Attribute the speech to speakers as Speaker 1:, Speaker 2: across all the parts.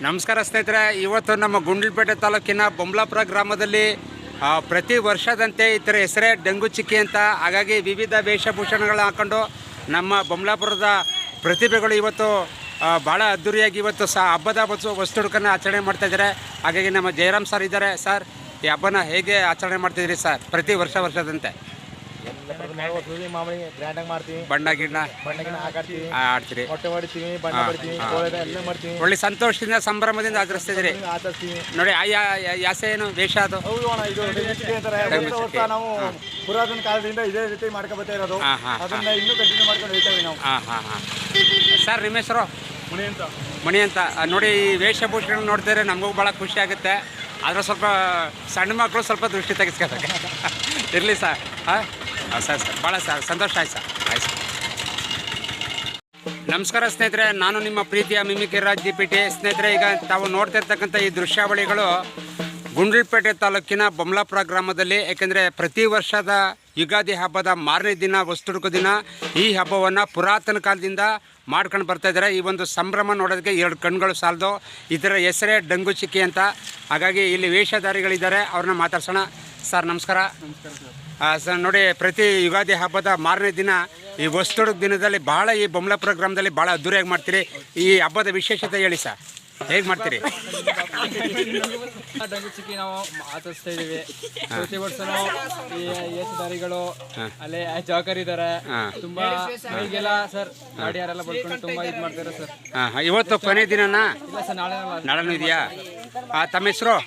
Speaker 1: ನಮಸ್ಕಾರ ಸ್ನೇಹಿತರೆ, ಇವತ್ತು ನಮ್ಮ ಗುಂಡ್ಲುಪೇಟೆ ತಾಲೂಕಿನ ಬೊಂಬಲಾಪುರ ಗ್ರಾಮದಲ್ಲಿ ಪ್ರತಿ ವರ್ಷದಂತೆ ಈ ಥರ ಹೆಸರೇ ಡೆಂಗು ಚಿಕ್ಕಿ ಅಂತ. ಹಾಗಾಗಿ ವಿವಿಧ ವೇಷಭೂಷಣಗಳನ್ನ ಹಾಕ್ಕೊಂಡು ನಮ್ಮ ಬೊಂಬಲಾಪುರದ ಪ್ರತಿಭೆಗಳು ಇವತ್ತು ಭಾಳ ಅದ್ಧೂರಿಯಾಗಿ ಇವತ್ತು ಹಬ್ಬದ ವಸ್ತುಡುಕನ್ನು ಆಚರಣೆ ಮಾಡ್ತಾಯಿದ್ದಾರೆ. ಹಾಗಾಗಿ ನಮ್ಮ ಜಯರಾಮ್ ಸರ್ ಇದ್ದಾರೆ. ಸರ್, ಈ ಹಬ್ಬನ ಹೇಗೆ ಆಚರಣೆ ಮಾಡ್ತಿದ್ದೀರಿ ಸರ್ ಪ್ರತಿ ವರ್ಷದಂತೆ?
Speaker 2: ಮಾಮೂಲಿ ಗ್ರ್ಯಾಂಡ್ ಆಗಿ ಮಾಡ್ತೀವಿ.
Speaker 1: ಬಣ್ಣ ಗಿಣ್ಣ ಆಡ್ತೀರಿ,
Speaker 2: ಹೊಟ್ಟೆ ಹೊಡಿತೀವಿ, ಬಣ್ಣ ಹೊಡಿತೀವಿ, ಎಲ್ಲ ಮಾಡ್ತೀವಿ.
Speaker 1: ಒಳ್ಳೆ ಸಂತೋಷದಿಂದ ಸಂಭ್ರಮದಿಂದ ಆಚರಿಸ್ತಿದ್ದೀರಿ. ನೋಡಿ, ಯಾಸೆ ಏನು ವೇಷ ಅದು?
Speaker 2: ನಾವು ಪುರಾತನ ಕಾಲದಿಂದ ಇದೇ ರೀತಿ ಮಾಡ್ಕೊಬತ್ತಾ ಇರೋದು. ಅದನ್ನ ಇನ್ನೂ ಕಂಟಿನ್ಯೂ ಮಾಡ್ಕೊಂಡು ಹೋಗ್ತೇವೆ ನಾವು.
Speaker 1: ಸರ್, ನಿಮ್ಮ ಹೆಸರು? ಮಣಿ ಅಂತ. ನೋಡಿ, ಈ ವೇಷಭೂಷಣ ನೋಡ್ತಿದ್ರೆ ನಮಗೂ ಭಾಳ ಖುಷಿ ಆಗುತ್ತೆ. ಆದರೆ ಸ್ವಲ್ಪ ಸಣ್ಣ ಮಕ್ಕಳು ಸ್ವಲ್ಪ ದೃಷ್ಟಿ ತೆಗೆಸ್ಕೋಬೇಕು. ಇರಲಿ ಸರ್. ಸರ್ ಭಾಳ ಸಂತೋಷ ಆಯ್ತು ಸರ್. ಆಯ್ತು ಸರ್. ನಮಸ್ಕಾರ ಸ್ನೇಹಿತರೆ, ನಾನು ನಿಮ್ಮ ಪ್ರೀತಿಯ ಮಿಮಿಕ್ರಿ ರಾಜ್ DPT. ಸ್ನೇಹಿತರೆ, ಈಗ ತಾವು ನೋಡ್ತಿರ್ತಕ್ಕಂಥ ಈ ದೃಶ್ಯಾವಳಿಗಳು ಗುಂಡ್ಲುಪೇಟೆ ತಾಲೂಕಿನ ಬೊಂಬಲಾಪುರ ಗ್ರಾಮದಲ್ಲಿ. ಏಕೆಂದರೆ ಪ್ರತಿ ವರ್ಷದ ಯುಗಾದಿ ಹಬ್ಬದ ಮಾರನೇ ದಿನ, ವಸ್ತುಡುಕು ದಿನ, ಈ ಹಬ್ಬವನ್ನು ಪುರಾತನ ಕಾಲದಿಂದ ಮಾಡ್ಕೊಂಡು ಬರ್ತಾಯಿದ್ದಾರೆ. ಈ ಒಂದು ಸಂಭ್ರಮ ನೋಡೋದಕ್ಕೆ ಎರಡು ಕಣ್ಗಳು ಸಾಲದು. ಇದರ ಹೆಸರೇ ಡೆಂಗು ಚಿಕ್ಕಿ ಅಂತ. ಹಾಗಾಗಿ ಇಲ್ಲಿ ವೇಷಧಾರಿಗಳಿದ್ದಾರೆ, ಅವ್ರನ್ನ ಮಾತಾಡ್ಸೋಣ. ಸರ್, ನಮಸ್ಕಾರ. ಸರ್, ನೋಡಿ, ಪ್ರತಿ ಯುಗಾದಿ ಹಬ್ಬದ ಮಾರನೇ ದಿನ ಈ ವಸ್ತುಡುಕು ದಿನದಲ್ಲಿ ಈ ಬೊಂಬಲಾಪುರ ಗ್ರಾಮದಲ್ಲಿ ಭಾಳ ಅದ್ದೂರಿಯಾಗಿ ಮಾಡ್ತೀರಿ. ಈ ಹಬ್ಬದ ವಿಶೇಷತೆ ಹೇಳಿ ಸರ್, ಹೇಗೆ ಮಾಡ್ತೀರಿ?
Speaker 3: ಡೆಂಗು ಚಿಕ್ಕಿ ನಾವು ಆಚರಿಸ್ತಾ ಇದೀವಿ. ಪ್ರತಿ ವರ್ಷನೂ ಈ ವೇಷಧಾರಿಗಳು ಅಲ್ಲೇ ಜವಾಬ್ದಾರಿದ್ದಾರೆ. ತುಂಬಾ ಮೈಗೆಲ್ಲ ಸರ್ ಗಾಡಿ ಯಾರೆಲ್ಲ ಬರ್ಕೊಂಡು ತುಂಬಾ ಇದು ಮಾಡ್ತಾರೆ ಸರ್.
Speaker 1: ಇವತ್ತು ಕೊನೆ ದಿನನಾ?
Speaker 3: ಇಲ್ಲ ಸರ್,
Speaker 1: ನಾಳೆನೂ ಇದೆಯಾ? ತಮ್ಮ ಹೆಸರು?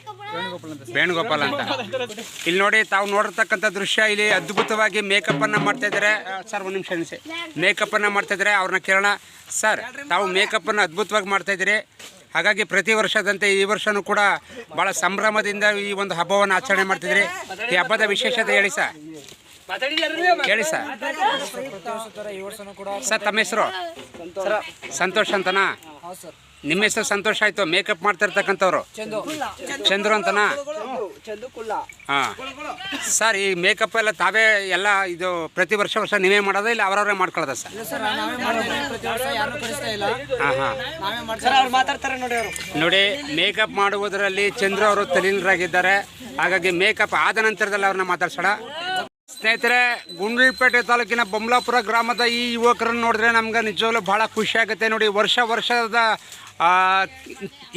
Speaker 1: ವೇಣುಗೋಪಾಲ್ ಅಂತ. ಇಲ್ಲಿ ನೋಡಿ, ತಾವು ನೋಡಿರ್ತಕ್ಕಂಥ ದೃಶ್ಯ, ಇಲ್ಲಿ ಅದ್ಭುತವಾಗಿ ಮೇಕಪ್ಪನ್ನು ಮಾಡ್ತಾಯಿದ್ದಾರೆ. ಸರ್, ಒಂದು ನಿಮಿಷ ಮೇಕಪ್ಪನ್ನು ಮಾಡ್ತಾಯಿದ್ದಾರೆ. ಅವ್ರನ್ನ ಕೇಳೋಣ. ಸರ್, ತಾವು ಮೇಕಪ್ಪನ್ನು ಅದ್ಭುತವಾಗಿ ಮಾಡ್ತಾಯಿದ್ದೀರಿ. ಹಾಗಾಗಿ ಪ್ರತಿ ವರ್ಷದಂತೆ ಈ ವರ್ಷವೂ ಕೂಡ ಭಾಳ ಸಂಭ್ರಮದಿಂದ ಈ ಒಂದು ಹಬ್ಬವನ್ನು ಆಚರಣೆ ಮಾಡ್ತಿದ್ದೀರಿ. ಈ ಹಬ್ಬದ ವಿಶೇಷತೆ ಹೇಳಿ ಸರ್. ಹೇಳಿ ಸರ್. ಸರ್, ತಮ್ಮ ಹೆಸರು? ಸಂತೋಷ್ ಅಂತನಾ? ನಿಮ್ಮ ಹೆಸರು ಸಂತೋಷ ಆಯಿತು. ಮೇಕಪ್ ಮಾಡ್ತಾ ಇರ್ತಕ್ಕಂಥವ್ರು ಚಂದ್ರು ಅಂತನಾ? ಹಾಂ. ಸರ್, ಈ ಮೇಕಪ್ ಎಲ್ಲ ತಾವೇ ಎಲ್ಲ ಇದು ಪ್ರತಿ ವರ್ಷ ನೀವೇ ಮಾಡೋದ, ಇಲ್ಲ ಅವರವರೇ ಮಾಡ್ಕೊಳ್ಳೋದ ಸರ್? ಹಾಂ ಹಾಂ. ನೋಡಿ, ಮೇಕಪ್ ಮಾಡುವುದರಲ್ಲಿ ಚಂದ್ರು ಅವರು ತಲೀನರಾಗಿದ್ದಾರೆ. ಹಾಗಾಗಿ ಮೇಕಪ್ ಆದ ನಂತರದಲ್ಲಿ ಅವ್ರನ್ನ ಮಾತಾಡ್ಸೋಣ. ಸ್ನೇಹಿತರೆ, ಗುಂಡ್ಲುಪೇಟೆ ತಾಲೂಕಿನ ಬೊಂಬಲಾಪುರ ಗ್ರಾಮದ ಈ ಯುವಕರನ್ನು ನೋಡಿದ್ರೆ ನಮ್ಗೆ ನಿಜವಾಗ್ಲೂ ಭಾಳ ಖುಷಿಯಾಗುತ್ತೆ. ನೋಡಿ, ವರ್ಷದ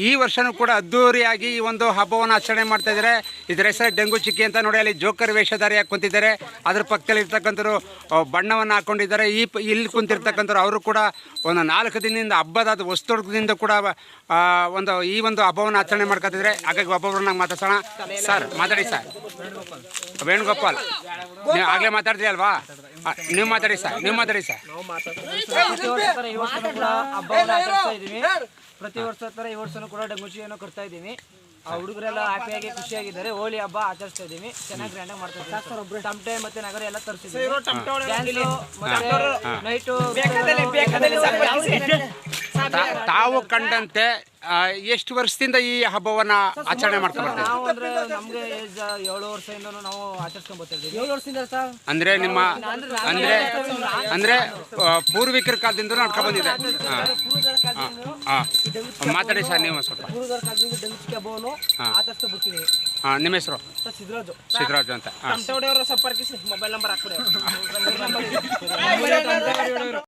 Speaker 1: ಈ ವರ್ಷವೂ ಕೂಡ ಅದ್ಧೂರಿಯಾಗಿ ಈ ಒಂದು ಹಬ್ಬವನ್ನು ಆಚರಣೆ ಮಾಡ್ತಾಯಿದ್ದಾರೆ. ಇದರ ಹೆಸರು ಡೆಂಗು ಚಿಕ್ಕಿ ಅಂತ. ನೋಡಿ, ಅಲ್ಲಿ ಜೋಕರ್ ವೇಷಧಾರಿಯಾಗಿ ಕುಂತಿದ್ದಾರೆ. ಅದ್ರ ಪಕ್ಕದಲ್ಲಿ ಇರ್ತಕ್ಕಂಥವ್ರು ಬಣ್ಣವನ್ನು ಹಾಕ್ಕೊಂಡಿದ್ದಾರೆ. ಇಲ್ಲಿ ಕುಂತಿರ್ತಕ್ಕಂಥವ್ರು ಅವರು ಕೂಡ ಒಂದು 4 ದಿನದಿಂದ ಹಬ್ಬದ ವಸ್ತುದಿಂದ ಕೂಡ ಈ ಒಂದು ಹಬ್ಬವನ್ನು ಆಚರಣೆ ಮಾಡ್ಕೊತಿದ್ದಾರೆ. ಹಾಗಾಗಿ ಒಬ್ಬೊಬ್ಬರನ್ನ ಮಾತಾಡ್ಸೋಣ. ಸರ್, ಮಾತಾಡಿ ಸರ್. ವೇಣುಗೋಪಾಲ್, ನೀವು ಆಗಲೇ ಮಾತಾಡ್ತೀರಿ ಅಲ್ವಾ? ನೀವು ಮಾತಾಡಿ ಸರ್.
Speaker 3: ಪ್ರತಿ ವರ್ಷ ತರ ಈ ವರ್ಷನೂ ಕೂಡ ಡೆಂಗು ಚಿಕ್ಕಿಯನ್ನು ಕೊಡ್ತಾ ಇದ್ದೀವಿ. ಹುಡುಗರೆಲ್ಲ ಹ್ಯಾಪಿಯಾಗಿ ಖುಷಿಯಾಗಿದ್ದಾರೆ. ಹೋಳಿ ಹಬ್ಬ ಆಚರಿಸ್ತಾ ಇದ್ದೀವಿ. ಚೆನ್ನಾಗಿ ಗ್ರ್ಯಾಂಡ್ ಆಗಿ ಮಾಡ್ತಾ ಇದ್ದೀವಿ. ಟಮಟೆ ಮತ್ತೆ ನಗರ ಎಲ್ಲ ತರಿಸಿದ್ದೀವಿ.
Speaker 1: ತಾವು ಕಂಡಂತೆ ಎಷ್ಟು ವರ್ಷದಿಂದ ಈ ಹಬ್ಬವನ್ನು ಆಚರಣೆ ಮಾಡ್ಕೊಂಡ್ಬರ್ತೀವಿ?
Speaker 3: ನಾವು ಅಂದ್ರೆ ನಮ್ಗೆ 7 ವರ್ಷದಿಂದ ನಾವು ಆಚರಿಸ್ಕೊಂಡ್ ಬರ್ತಿದ್ದೀವಿ. 7 ವರ್ಷದಿಂದ ಸರ್.
Speaker 1: ಅಂದ್ರೆ ನಿಮ್ಮ ಅಂದ್ರೆ ಪೂರ್ವಿಕರ ಕಾಲದಿಂದ ನಡ್ಕೊಂಡು ಬಂದಿದೆ. ಮಾತಾಡಿ ಸರ್, ನೀವು ಸ್ವಲ್ಪ.
Speaker 3: ಪೂರ್ವಜರ ಕಾಲದಿಂದ ಡೆಂಗು ಚಿಕ್ಕಿ ಹಬ್ಬವನ್ನು ಆಚರಿಸ್ತಾ ಬರ್ತೀವಿ.
Speaker 1: ನಿಮ್ಮ ಹೆಸರು? ಸಿದ್ದರಾಜು ಅಂತ.
Speaker 3: ಸಂಪರ್ಕಿಸಿ ಮೊಬೈಲ್ ನಂಬರ್ ಹಾಕ್ಬಿಡಿ.